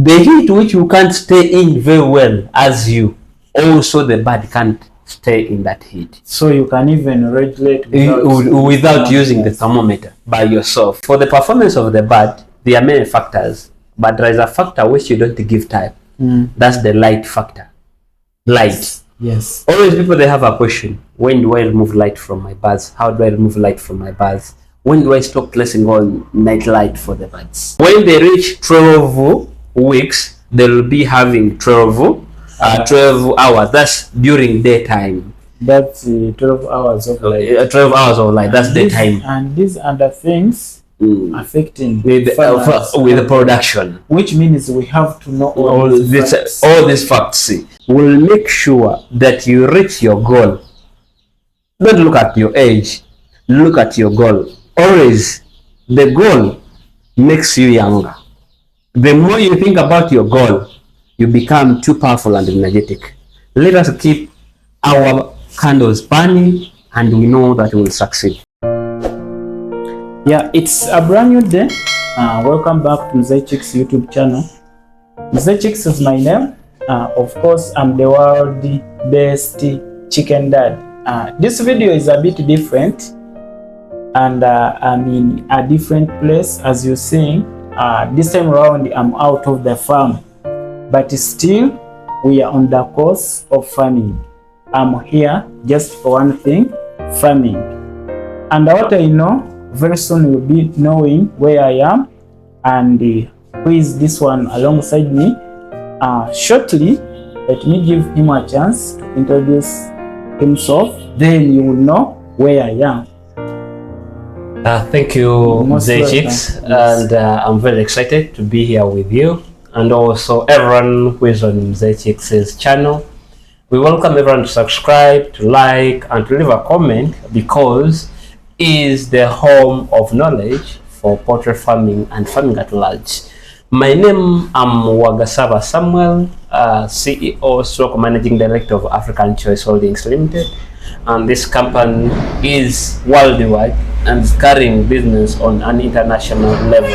the heat which you can't stay in very well as you, also the bird can't stay in that heat. So you can even regulate without using the thermometer by yourself. For the performance of the bird, there are many factors, but there is a factor which you don't give time. That's the light factor. Light. Yes. Always people, they have a question. When do I remove light from my birds? How do I remove light from my birds? When do I stop placing on night light for the birds? When they reach 12 weeks, they'll be having 12 hours. That's during daytime. That's 12 hours of light. 12 hours of light. That's daytime. And these other things affecting with the production, which means we have to know all these facts. Will make sure that you reach your goal. Don't look at your age. Look at your goal. Always, the goal makes you younger. The more you think about your goal, you become too powerful and energetic. Let us keep our candles burning, and we know that we will succeed. Yeah, it's a brand new day. Welcome back to Mzee Chicks YouTube channel. Mzee Chicks is my name. Of course, I'm the world's best chicken dad. This video is a bit different, and I'm in a different place. As you're seeing, this time around I'm out of the farm, but still we are on the course of farming. I'm here just for one thing, farming. And what I know, very soon you'll be knowing where I am and who is this one alongside me. Shortly, let me give him a chance to introduce himself, then you will know where I am. Thank you, Mzee Chicks, and I'm very excited to be here with you, and also everyone who is on Mzee Chicks' channel. We welcome everyone to subscribe, to like, and to leave a comment, because it is the home of knowledge for poultry farming and farming at large. My name, I'm Wagasaba Samuel, CEO stroke managing director of African Choice Holdings Limited, and this company is worldwide and is carrying business on an international level.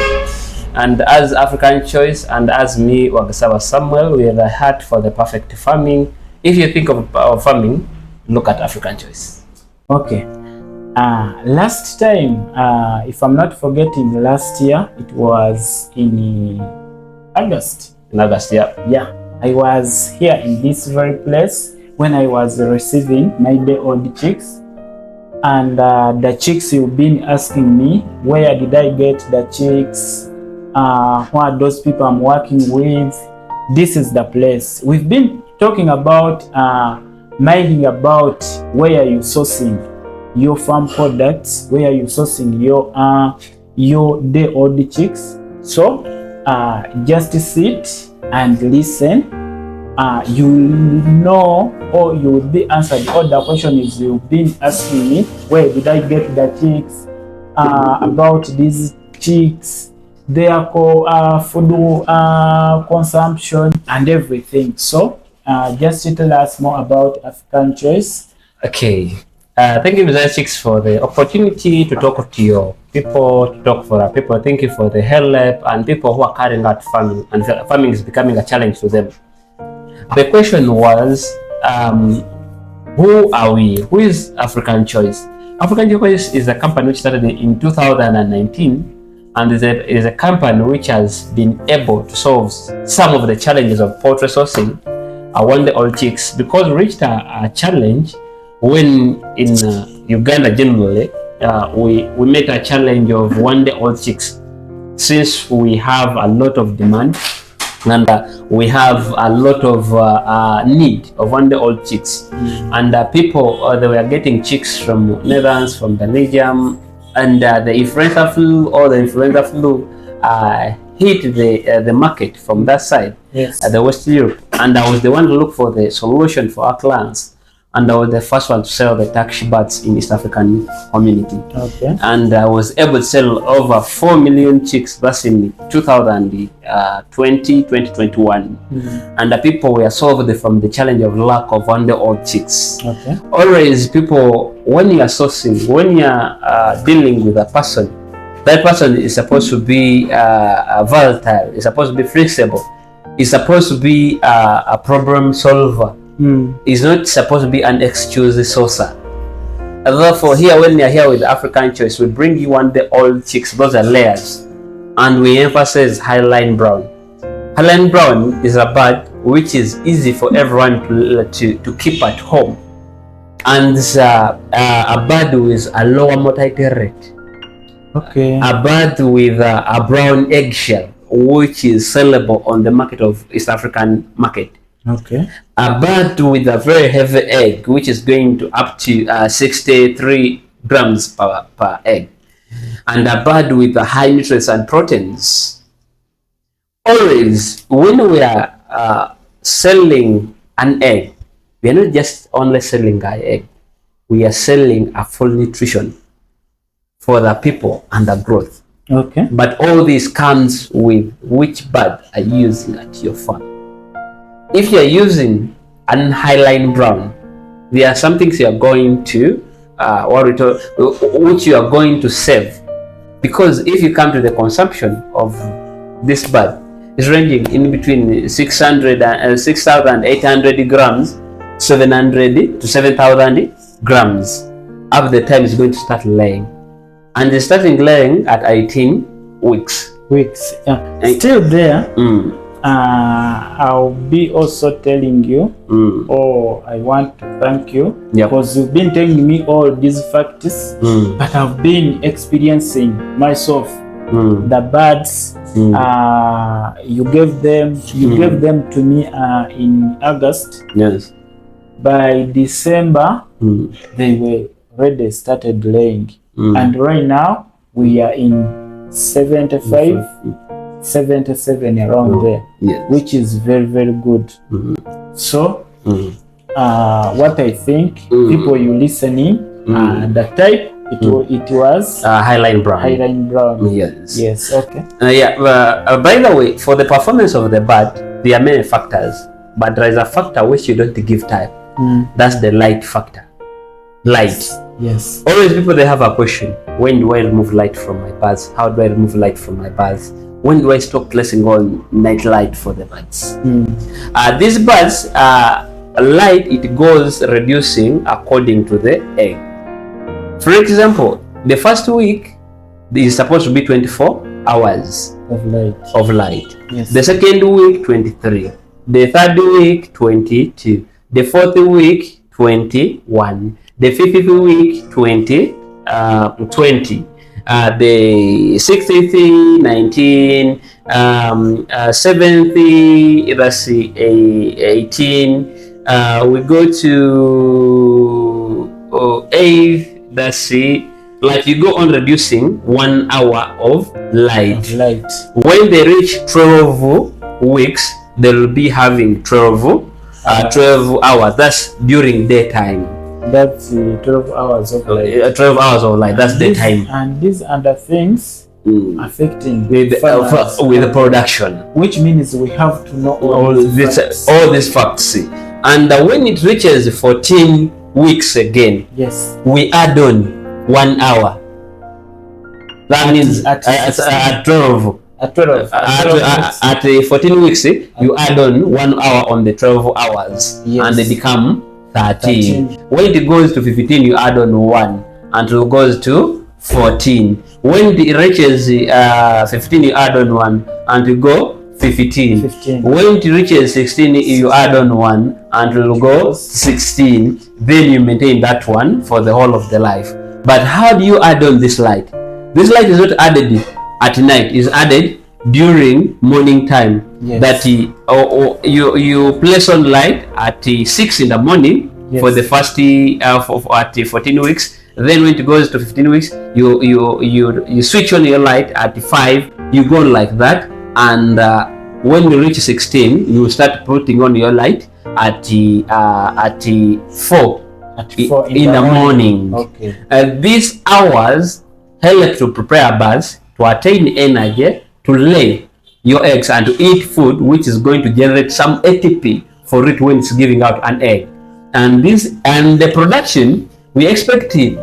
And as African Choice and as me, Wagasaba Samuel, we have a heart for the perfect farming. If you think of farming, look at African Choice. Okay. Last time, if I'm not forgetting, last year it was in August. In August, yeah. Yeah, I was here in this very place when I was receiving my day-old chicks, and the chicks you've been asking me, where did I get the chicks? Who are those people I'm working with? This is the place. We've been talking about minding about where you're sourcing your farm products, where you're sourcing your day-old chicks. So just sit and listen. You know, or you will be answered all the questions you've been asking me. Where did I get the chicks? About these chicks, their food consumption and everything. So just tell us more about African Choice. Okay. Thank you, Mzee Chicks, for the opportunity to talk to your people, to talk for our people. Thank you for the help and people who are carrying out farming, and farming is becoming a challenge to them. The question was, who are we? Who is African Choice? African Choice is a company which started in 2019, and is a company which has been able to solve some of the challenges of poultry sourcing, one-day-old chicks, because we reached a challenge when in Uganda generally, we met a challenge of one-day-old chicks, since we have a lot of demand and we have a lot of need of one-day-old chicks, and people they were getting chicks from Netherlands, from Belgium, and the influenza flu hit the market from that side, the West Europe, and I was the one to look for the solution for our clients. And I was the first one to sell the taxi birds in East African community. Okay. And I was able to sell over 4 million chicks. That's in 2021. And the people were solved from the challenge of lack of one-day-old chicks. Okay. Always people, when you are sourcing, when you are dealing with a person, that person is supposed to be volatile, is supposed to be flexible. is supposed to be a problem solver. It's not supposed to be an excuse sourcer. Therefore, here when you're here with African Choice, we bring you one day old chicks. Those are layers, and we emphasize Highline Brown. Highline Brown is a bird which is easy for everyone to keep at home, and it's a bird with a lower mortality rate. Okay. A bird with a brown eggshell, which is sellable on the market of East African market. Okay. A bird with a very heavy egg, which is going to up to 63 grams per egg, and a bird with a high nutrients and proteins. Always, when we are selling an egg, we are not just only selling an egg, we are selling a full nutrition for the people and the growth. Okay. But all this comes with which bird are you using at your farm. If you are using an Highline Brown, there are some things you are going to which you are going to save, because if you come to the consumption of this bird, it's ranging in between 6,800 grams, 700 to 7,000 grams. After the time it's going to start laying, and it's starting laying at 18 weeks. Still there. I'll be also telling you, I want to thank you, because you've been telling me all these facts, but I've been experiencing myself the birds. You gave them to me in August. Yes. By December, they were already started laying, and right now we are in 75. 77 around there, which is very, very good. So what I think, people you listening, the type it was Highline Brown. Highline Brown. Yes. Okay. By the way, for the performance of the bird, there are many factors, but there is a factor which you don't give time. That's the light factor. Light. Yes. Always people, they have a question: when do I remove light from my birds? How do I remove light from my birds? When do I stop placing on night light for the birds? These birds, light, it goes reducing according to the egg. For example, the first week is supposed to be 24 hours of light. Yes. The second week, 23. The third week, 22. The fourth week, 21. The fifth week, 20. The 60th, 19, 70th, let's see, 18. We go to 8th, let's see. Like you go on reducing 1 hour of light. When they reach 12 weeks, they'll be having 12 hours. That's during daytime. That's 12 hours of light. 12 hours of light. That's the time. And these are the things affecting with the production. Which means we have to know all these facts. And when it reaches 14 weeks again, we add on 1 hour. That means at 12. At 14 weeks, you add on 1 hour on the 12 hours, and they become 13. When it goes to 15, you add on 1 until it goes to 14. When it reaches 15, you add on 1 and you go 15. When it reaches 16, you add on 1 until you go 16. Then you maintain that one for the whole of the life. But how do you add on this light? This light is not added at night, it's added during morning time. That you place on light at 6 in the morning for the first at 14 weeks. Then when it goes to 15 weeks, you switch on your light at 5. You go like that, and when you reach 16, you start putting on your light at 4 in the morning. These hours help to prepare birds to attain energy to lay your eggs and to eat food which is going to generate some ATP for it when it's giving out an egg. And the production, we expect the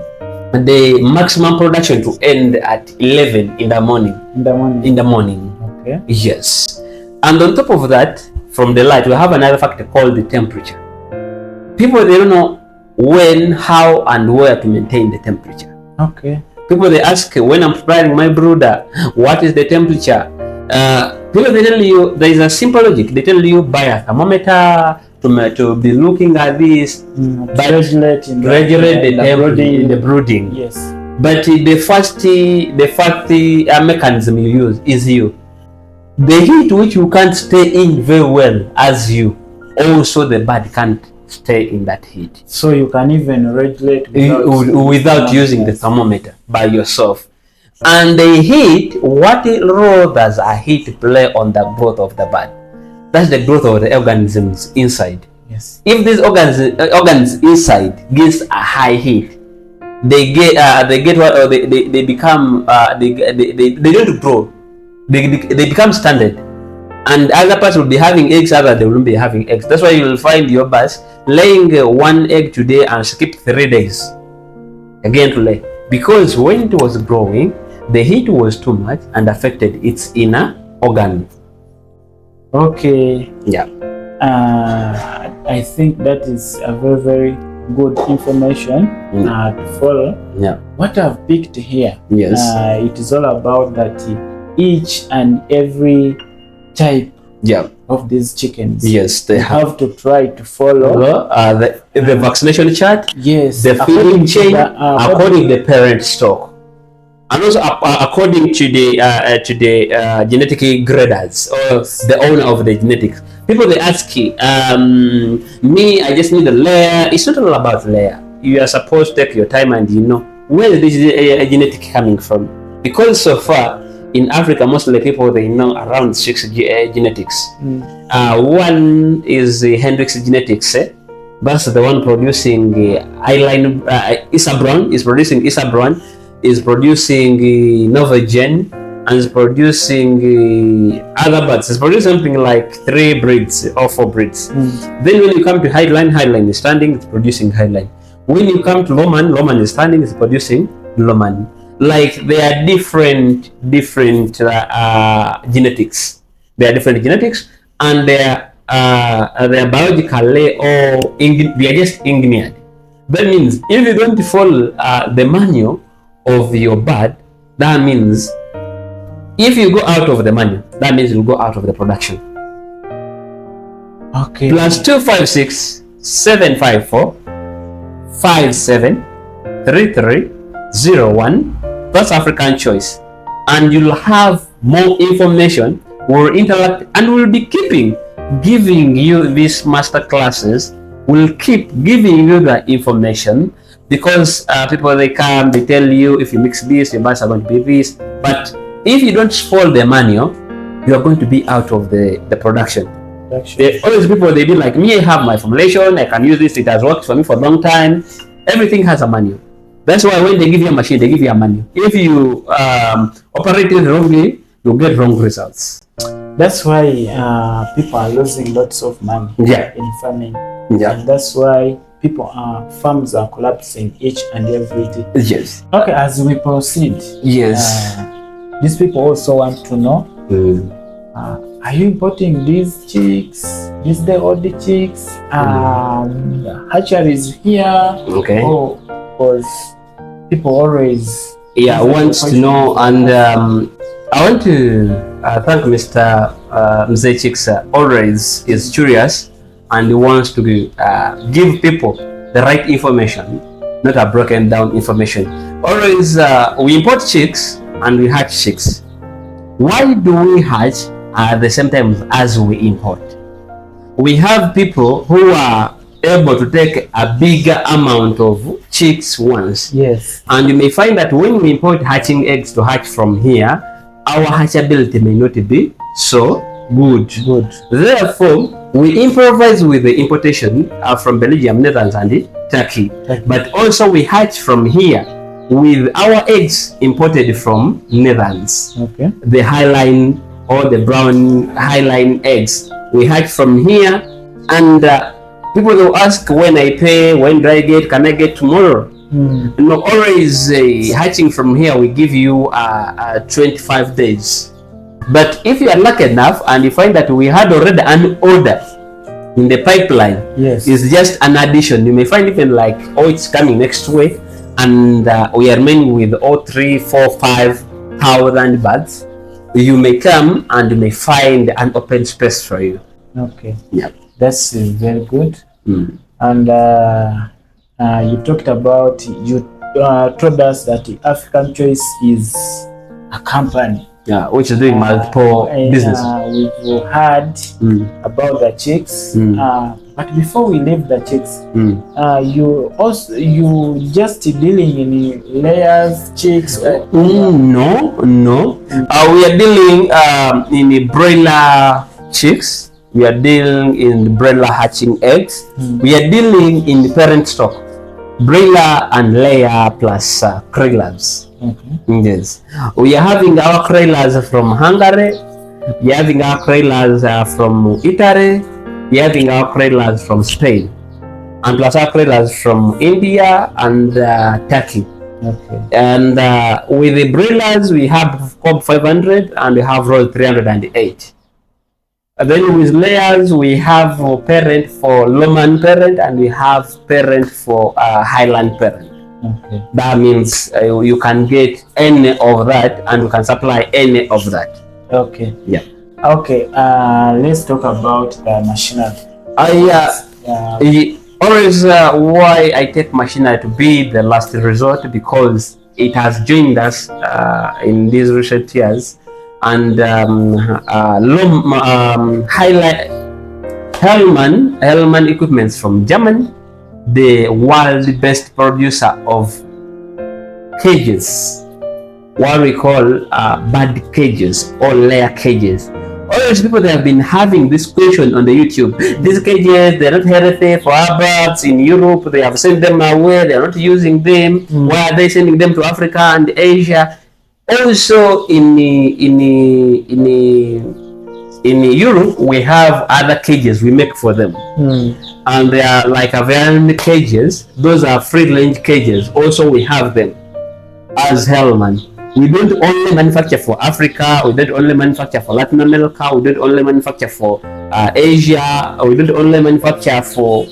maximum production to end at 11 in the morning. In the morning. Yes. And on top of that, from the light, we have another factor called the temperature. People, they don't know when, how, and where to maintain the temperature. Okay. People, they ask, when I'm preparing my brooder, what is the temperature? People, they tell you, there is a simple logic. They tell you, buy a thermometer to be looking at this, but regulate the temperature in the brooding. Yes. But the first mechanism you use is you. The heat which you can't stay in very well as you, also the bird can't stay in that heat. So you can even regulate without using the thermometer by yourself. And the heat, what role does a heat play on the growth of the bird? That's the growth of the organisms inside. Yes. If these organs inside gets a high heat, they become they don't grow. They become standard, and other parts will be having eggs, other they won't be having eggs. That's why you will find your birds laying one egg today and skip 3 days again to lay, because when it was growing, the heat was too much and affected its inner organ. Okay. Yeah. I think that is a very, very good information to follow. Yeah. What I've picked here, yes, it is all about that each and every type of these chickens. Yes, they have to try to follow the vaccination chart. Yes, the feeding chain according to the parent stock, and also according to the genetic graders or the owner of the genetics. People, they ask you, me, I just need a layer. It's not all about layer. You are supposed to take your time and where is this genetic coming from, because so far in Africa, mostly people, they know around 6 genetics. One is Hendrix genetics. That's the one producing Eyeline. Isabron is producing Isabron, is producing Novagen, and is producing other birds. It's producing something like 3 breeds or 4 breeds. Then when you come to Highline, Highline is standing, it's producing Highline. When you come to Loman, Loman is standing, it's producing Loman. Like, they are different genetics. They are different genetics, and they are biologically or they are just engineered. That means if you don't follow the manual of your bird, that means if you go out of the manual, that means you'll go out of the production. Okay. Plus 256 754 573301. That's African choice, and you'll have more information. We'll interact and we'll be giving you these master classes. We'll keep giving you the information, because people, they come, they tell you, if you mix this, your birds are going to be this. But if you don't follow the manual, you are going to be out of the production. Always people, they be like, me, I have my formulation, I can use this, it has worked for me for a long time. Everything has a manual. That's why when they give you a machine, they give you a manual. If you operate it wrongly, you'll get wrong results. That's why people are losing lots of money in farming. Yeah. And that's why farms are collapsing each and every day. Yes. Okay, as we proceed, yes, these people also want to know, are you importing these chicks? These the old chicks? Hatcheries here? Okay. Because people always want to know, and I want to thank Mr. Mzee Chicks. Always is curious, and he wants to give people the right information, not a broken down information. Always we import chicks and we hatch chicks. Why do we hatch at the same time as we import? We have people who are able to take a bigger amount of chicks once. Yes. And you may find that when we import hatching eggs to hatch from here, our hatchability may not be so good. Therefore, we improvise with the importation from Belgium, Netherlands, and Turkey. But also we hatch from here with our eggs imported from Netherlands. Okay. The highline or the brown highline eggs we hatch from here, and people will ask, when I pay, when do I get, can I get tomorrow? No, always hatching from here, we give you 25 days. But if you are lucky enough and you find that we had already an order in the pipeline, Yes. it's just an addition. You may find even like, oh, it's coming next week, and we are remaining with 3, 4, 5,000 birds. You may come and you may find an open space for you. Okay. Yeah. That's very good. Mm. And you talked about, you told us that the African Choice is a company. Yeah, which is doing multiple business. We've heard about the chicks, but before we leave the chicks, you just dealing in layers, chicks. No. We are dealing in broiler chicks. We are dealing in broiler hatching eggs. We are dealing in parent stock, broiler and layer plus craylers. Yes, we are having our craylers from Hungary. We are having our craylers from Italy. We are having our craylers from Spain, and plus our craylers from India and Turkey. Okay. And with the broilers, we have Cobb 500 and we have Roll 308. And then with layers, we have parent for Lowman parent and we have parent for Highland parent. Okay. That means you can get any of that and you can supply any of that. Okay. Yeah. Okay. Let's talk about the machinery. Always why I take machinery to be the last resort, because it has joined us in these recent years. And Hellman Equipments from Germany, the world's best producer of cages, what we call bird cages or layer cages. All those people, they have been having this question on the YouTube. These cages, they're not healthy for our birds in Europe. They have sent them away. They're not using them. Why are they sending them to Africa and Asia? Also, in Europe, we have other cages we make for them. And they are like avian cages. Those are free-range cages. Also, we have them as Hellman. We don't only manufacture for Africa. We don't only manufacture for Latin America. We don't only manufacture for Asia. We don't only manufacture for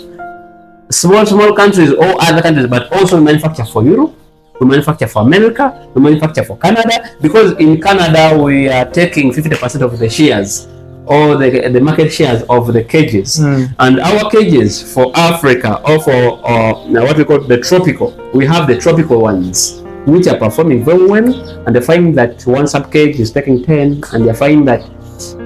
small countries or other countries, but also we manufacture for Europe. We manufacture for America. We manufacture for Canada, because in Canada we are taking 50% of the shares or the market shares of the cages. And our cages for Africa or for what we call the tropical, we have the tropical ones, which are performing very well, and they find that one sub cage is taking 10, and they find that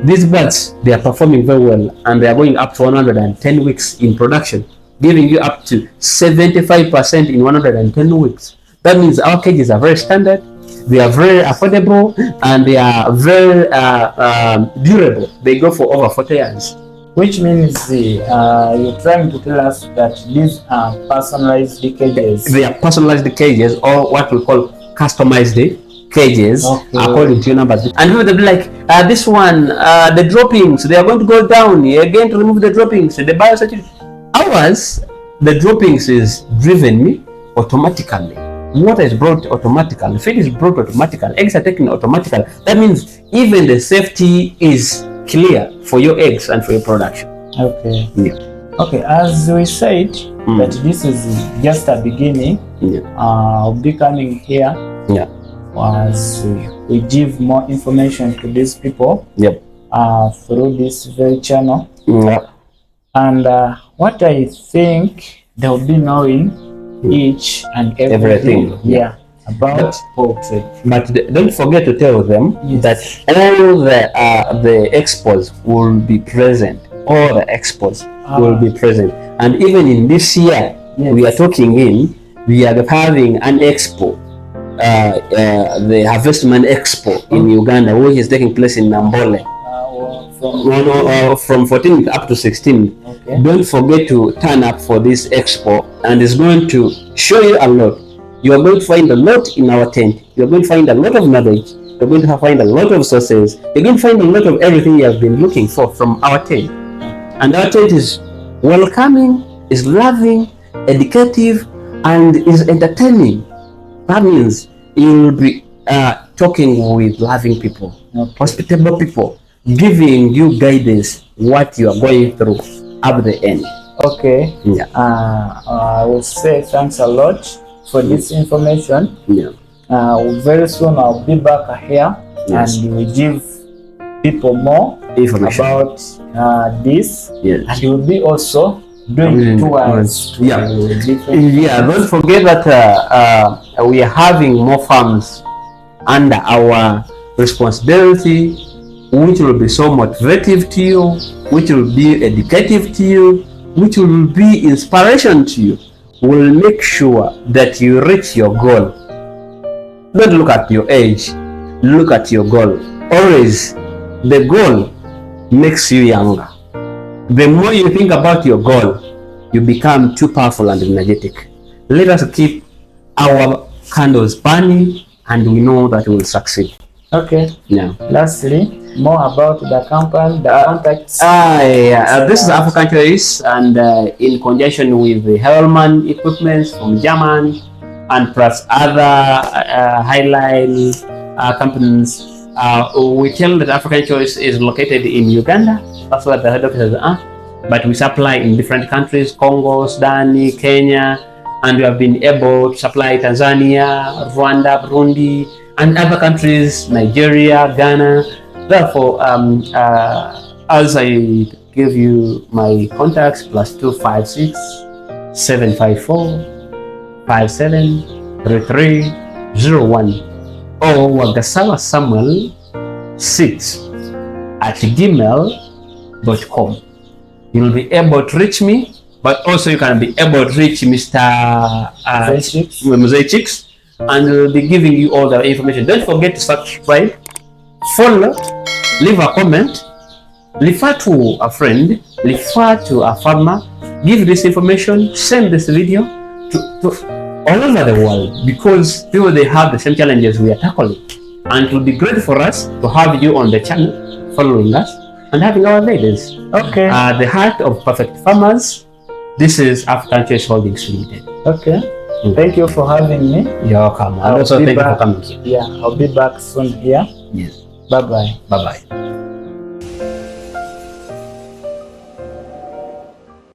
these birds, they are performing very well, and they are going up to 110 weeks in production, giving you up to 75% in 110 weeks. That means our cages are very standard, they are very affordable, and they are very durable. They go for over 40 years. Which means you're trying to tell us that these are personalized cages. They are personalized cages, or what we call customized cages, according to your numbers. And people will be like, this one, the droppings, they are going to go down. You're going to remove the droppings. The biosecurity. Ours, the droppings is driven automatically. Water is brought automatically. Feed is brought automatically. Eggs are taken automatically. That means even the safety is clear for your eggs and for your production. Okay. Yeah. Okay, as we said, that this is just a beginning of becoming here. Yeah. As we give more information to these people through this very channel. Yeah. And what I think they'll be knowing each and everything. Yeah. About poultry. But don't forget to tell them that all the expos will be present. All the expos will be present. And even in this year, we are talking in, we are having an expo, the Harvestman Expo in Uganda, which is taking place in Nambole. From 14th up to 16th. Okay. Don't forget to turn up for this expo, and it's going to show you a lot. You are going to find a lot in our tent. You're going to find a lot of knowledge. You're going to find a lot of sources. You're going to find a lot of everything you have been looking for from our tent. And our tent is welcoming, is loving, educative, and is entertaining. That means you'll be talking with loving people, Okay. hospitable people, giving you guidance what you are going through at the end. Okay. Yeah. I will say thanks a lot for this information. Yeah. Very soon I'll be back here. Yes. And we give people more Information about this. Yes. And you will be also doing tours to Yeah. different Yeah. Don't forget that we are having more farms under our responsibility, which will be so motivative to you, which will be educative to you, which will be inspiration to you. Will make sure that you reach your goal. Don't look at your age, look at your goal. Always, the goal makes you younger. The more you think about your goal, you become too powerful and energetic. Let us keep our candles burning, and we know that we will succeed. Okay. Yeah. Lastly, more about the company, the contacts. This is African Choice, and in conjunction with the Hellman Equipment from Germany, and plus other highline companies, we tell that African Choice is located in Uganda. That's where the head offices are. But we supply in different countries: Congo, Sudan, Kenya, and we have been able to supply Tanzania, Rwanda, Burundi, and other countries, Nigeria, Ghana. Therefore, as I give you my contacts, +256 754 573301 or Wagasawa Samuel 6@gmail.com. You'll be able to reach me, but also you can be able to reach Mr. Mzee, and we'll be giving you all the information. Don't forget to subscribe, follow, leave a comment, refer to a friend, refer to a farmer, give this information, send this video to all over the world, because people, they have the same challenges we are tackling, and it will be great for us to have you on the channel following us and having our guidance. Okay. The heart of perfect farmers. This is African Choice Holdings Limited. Okay. Thank you for having me. You're welcome. And also thank you for coming here. Yeah, I'll be back soon here. Yes. Bye bye. Bye bye.